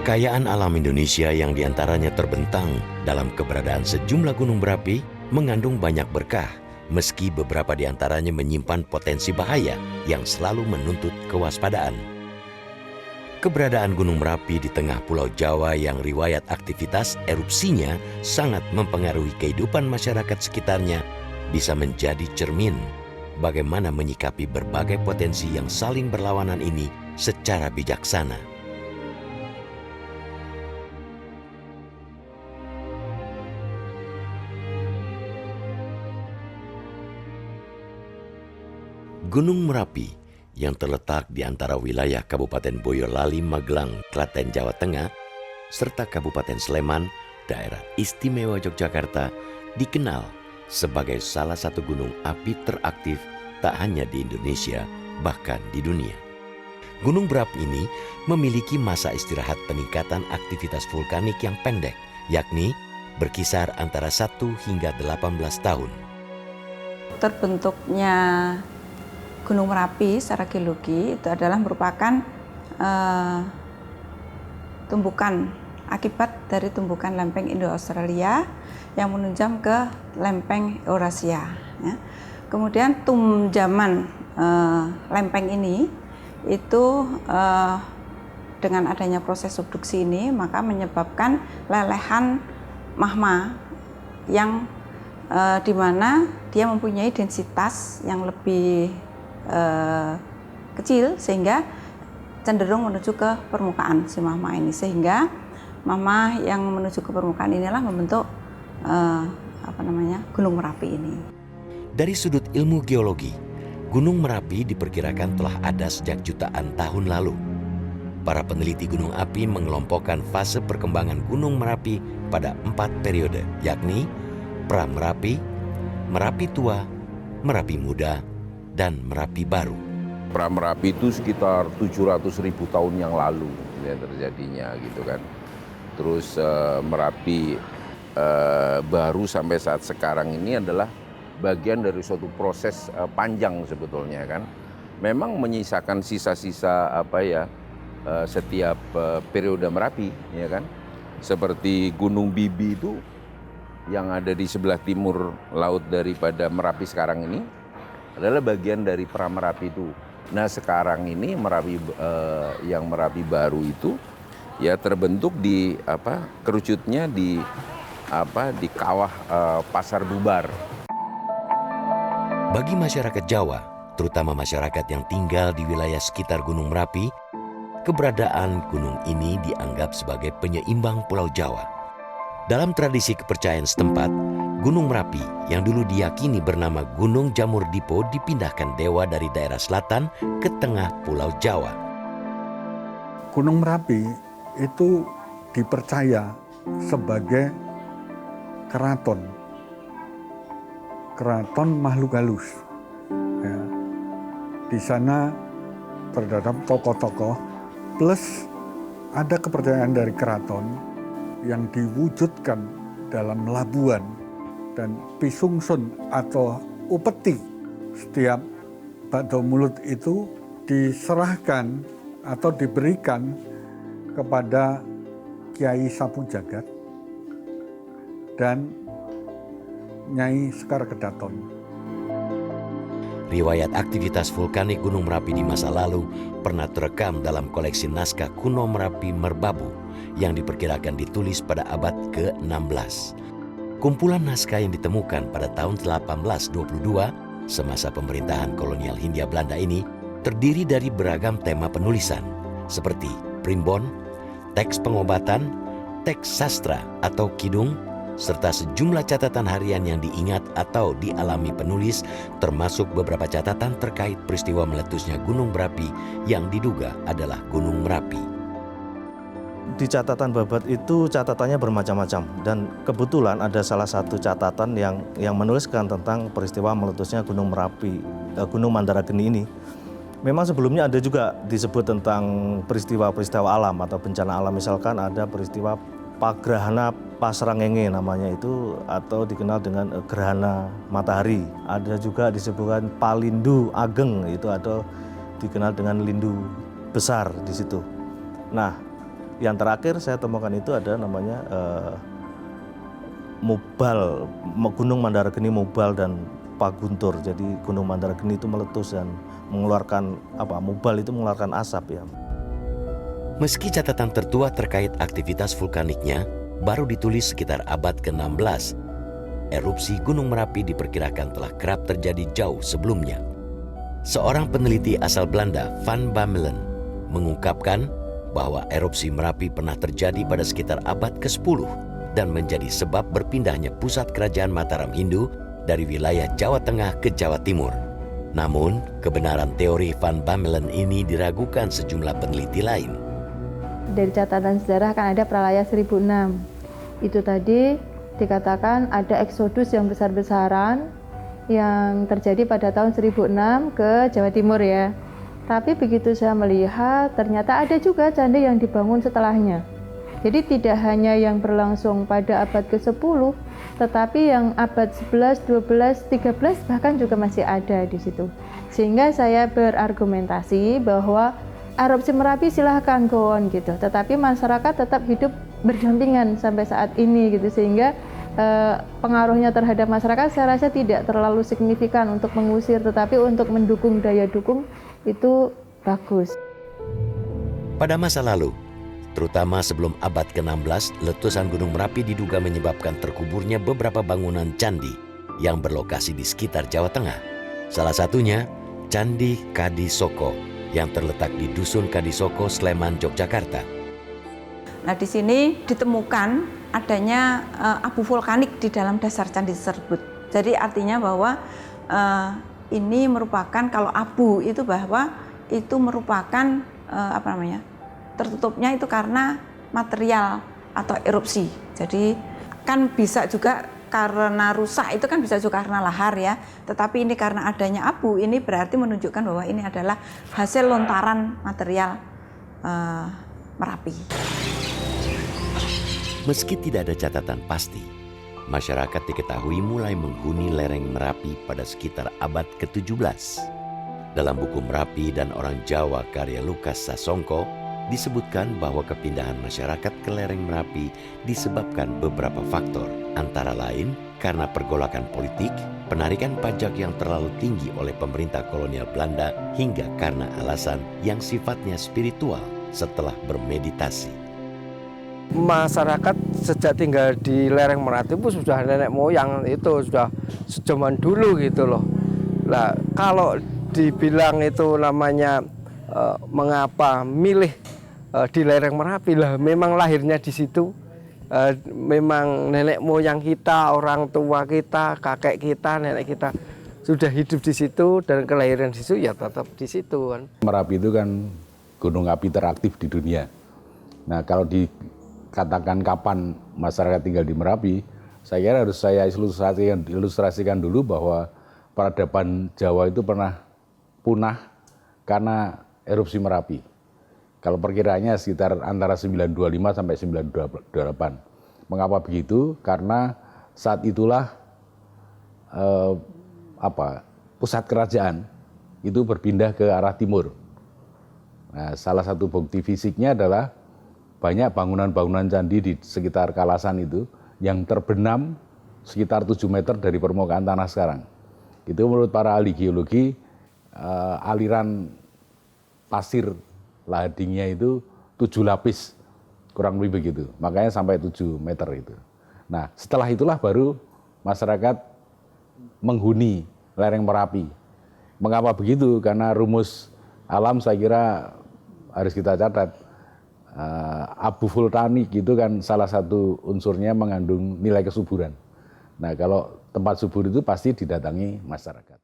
Kekayaan alam Indonesia yang diantaranya terbentang dalam keberadaan sejumlah gunung berapi mengandung banyak berkah, meski beberapa diantaranya menyimpan potensi bahaya yang selalu menuntut kewaspadaan. Keberadaan Gunung Merapi di tengah Pulau Jawa yang riwayat aktivitas erupsinya sangat mempengaruhi kehidupan masyarakat sekitarnya bisa menjadi cermin bagaimana menyikapi berbagai potensi yang saling berlawanan ini secara bijaksana. Gunung Merapi yang terletak di antara wilayah Kabupaten Boyolali, Magelang, Klaten, Jawa Tengah, serta Kabupaten Sleman, daerah istimewa Yogyakarta, dikenal sebagai salah satu gunung api teraktif tak hanya di Indonesia, bahkan di dunia. Gunung berapi ini memiliki masa istirahat peningkatan aktivitas vulkanik yang pendek, yakni berkisar antara 1 hingga 18 tahun. Terbentuknya Gunung Merapi secara geologi itu adalah merupakan tumbukan akibat dari tumbukan lempeng Indo-Australia yang menunjam ke lempeng Eurasia. Ya. Kemudian tunjaman lempeng ini itu dengan adanya proses subduksi ini maka menyebabkan lelehan magma yang di mana dia mempunyai densitas yang lebih kecil sehingga cenderung menuju ke permukaan si magma ini, sehingga magma yang menuju ke permukaan inilah membentuk Gunung Merapi ini. Dari sudut ilmu geologi, Gunung Merapi diperkirakan telah ada sejak jutaan tahun lalu. Para peneliti gunung api mengelompokkan fase perkembangan Gunung Merapi pada 4 periode, yakni Pra-Merapi, Merapi Tua, Merapi Muda, dan Merapi Baru. Pra-Merapi itu sekitar 700.000 tahun yang lalu ya, terjadinya gitu kan. Terus Merapi Baru sampai saat sekarang ini adalah bagian dari suatu proses panjang sebetulnya kan. Memang menyisakan sisa-sisa setiap periode Merapi ya kan. Seperti Gunung Bibi itu yang ada di sebelah timur laut daripada Merapi sekarang ini adalah bagian dari Pra-Merapi itu. Nah sekarang ini yang Merapi Baru itu ya terbentuk di kerucutnya di kawah Pasar Bubar. Bagi masyarakat Jawa, terutama masyarakat yang tinggal di wilayah sekitar Gunung Merapi, keberadaan gunung ini dianggap sebagai penyeimbang Pulau Jawa. Dalam tradisi kepercayaan setempat, Gunung Merapi yang dulu diyakini bernama Gunung Jamur Dipo dipindahkan dewa dari daerah selatan ke tengah Pulau Jawa. Gunung Merapi itu dipercaya sebagai keraton makhluk halus. Ya. Di sana terdapat tokoh-tokoh plus ada kepercayaan dari keraton yang diwujudkan dalam labuan dan pisungsun atau upeti. Setiap bakdo mulut itu diserahkan atau diberikan kepada Kiai Sapu Jagat dan Nyai Sekar Kedaton. Riwayat aktivitas vulkanik Gunung Merapi di masa lalu pernah terekam dalam koleksi naskah kuno Merapi Merbabu yang diperkirakan ditulis pada abad ke-16. Kumpulan naskah yang ditemukan pada tahun 1822 semasa pemerintahan kolonial Hindia Belanda ini terdiri dari beragam tema penulisan seperti primbon, teks pengobatan, teks sastra atau kidung, serta sejumlah catatan harian yang diingat atau dialami penulis, termasuk beberapa catatan terkait peristiwa meletusnya Gunung Merapi yang diduga adalah Gunung Merapi. Di catatan babat itu catatannya bermacam-macam, dan kebetulan ada salah satu catatan yang menuliskan tentang peristiwa meletusnya Gunung Merapi, Gunung Mandarageni ini. Memang sebelumnya ada juga disebut tentang peristiwa-peristiwa alam atau bencana alam, misalkan ada peristiwa Pagrahana Pasrangenge namanya itu, atau dikenal dengan gerhana matahari. Ada juga disebutkan Palindu Ageng itu, atau dikenal dengan lindu besar di situ. Nah, Yang terakhir saya temukan itu ada namanya Mubal, Gunung Mandarageni Mubal dan Paguntur. Jadi Gunung Mandarageni itu meletus dan mengeluarkan Mubal itu mengeluarkan asap ya. Meski catatan tertua terkait aktivitas vulkaniknya baru ditulis sekitar abad ke-16, erupsi Gunung Merapi diperkirakan telah kerap terjadi jauh sebelumnya. Seorang peneliti asal Belanda, Van Bamelen, mengungkapkan bahwa erupsi Merapi pernah terjadi pada sekitar abad ke-10 dan menjadi sebab berpindahnya pusat kerajaan Mataram Hindu dari wilayah Jawa Tengah ke Jawa Timur. Namun, kebenaran teori Van Bamelen ini diragukan sejumlah peneliti lain. Dari catatan sejarah kan ada Pralaya 1006. Itu tadi dikatakan ada eksodus yang besar-besaran yang terjadi pada tahun 1006 ke Jawa Timur ya. Tapi begitu saya melihat ternyata ada juga candi yang dibangun setelahnya. Jadi tidak hanya yang berlangsung pada abad ke-10, tetapi yang abad 11, 12, 13 bahkan juga masih ada di situ. Sehingga saya berargumentasi bahwa erupsi Merapi silahkan go on gitu, tetapi masyarakat tetap hidup berdampingan sampai saat ini gitu, sehingga pengaruhnya terhadap masyarakat saya rasa tidak terlalu signifikan untuk mengusir, tetapi untuk mendukung daya dukung itu bagus. Pada masa lalu, terutama sebelum abad ke-16, letusan Gunung Merapi diduga menyebabkan terkuburnya beberapa bangunan candi yang berlokasi di sekitar Jawa Tengah. Salah satunya Candi Kadisoko yang terletak di Dusun Kadisoko, Sleman, Yogyakarta. Nah, di sini ditemukan adanya abu vulkanik di dalam dasar candi tersebut. Jadi artinya bahwa ini merupakan, kalau abu itu bahwa itu merupakan tertutupnya itu karena material atau erupsi. Jadi kan bisa juga karena rusak, itu kan bisa juga karena lahar ya. Tetapi ini karena adanya abu, ini berarti menunjukkan bahwa ini adalah hasil lontaran material Merapi. Meski tidak ada catatan pasti, masyarakat diketahui mulai menghuni lereng Merapi pada sekitar abad ke-17. Dalam buku Merapi dan Orang Jawa karya Lukas Sasongko, disebutkan bahwa kepindahan masyarakat ke lereng Merapi disebabkan beberapa faktor, antara lain karena pergolakan politik, penarikan pajak yang terlalu tinggi oleh pemerintah kolonial Belanda, hingga karena alasan yang sifatnya spiritual setelah bermeditasi. Masyarakat sejak tinggal di lereng Merapi itu sudah nenek moyang, itu sudah zaman dulu gitu loh. Nah, kalau dibilang itu namanya mengapa milih di lereng Merapi, lah memang lahirnya di situ, memang nenek moyang kita, orang tua kita, kakek kita, nenek kita sudah hidup di situ dan kelahiran di situ, ya tetap di situ kan. Merapi itu kan gunung api teraktif di dunia. Nah, kalau dikatakan kapan masyarakat tinggal di Merapi, saya kira harus saya ilustrasikan dulu bahwa peradaban Jawa itu pernah punah karena erupsi Merapi. Kalau perkiraannya sekitar antara 925 sampai 928. Mengapa begitu? Karena saat itulah pusat kerajaan itu berpindah ke arah timur. Nah, salah satu bukti fisiknya adalah banyak bangunan-bangunan candi di sekitar Kalasan itu yang terbenam sekitar 7 meter dari permukaan tanah sekarang. Itu menurut para ahli geologi, aliran pasir lahadingnya itu 7 lapis, kurang lebih begitu. Makanya sampai 7 meter itu. Nah, setelah itulah baru masyarakat menghuni lereng Merapi. Mengapa begitu? Karena rumus alam saya kira harus kita catat. Abu vulkanik itu kan salah satu unsurnya mengandung nilai kesuburan. Nah, kalau tempat subur itu pasti didatangi masyarakat.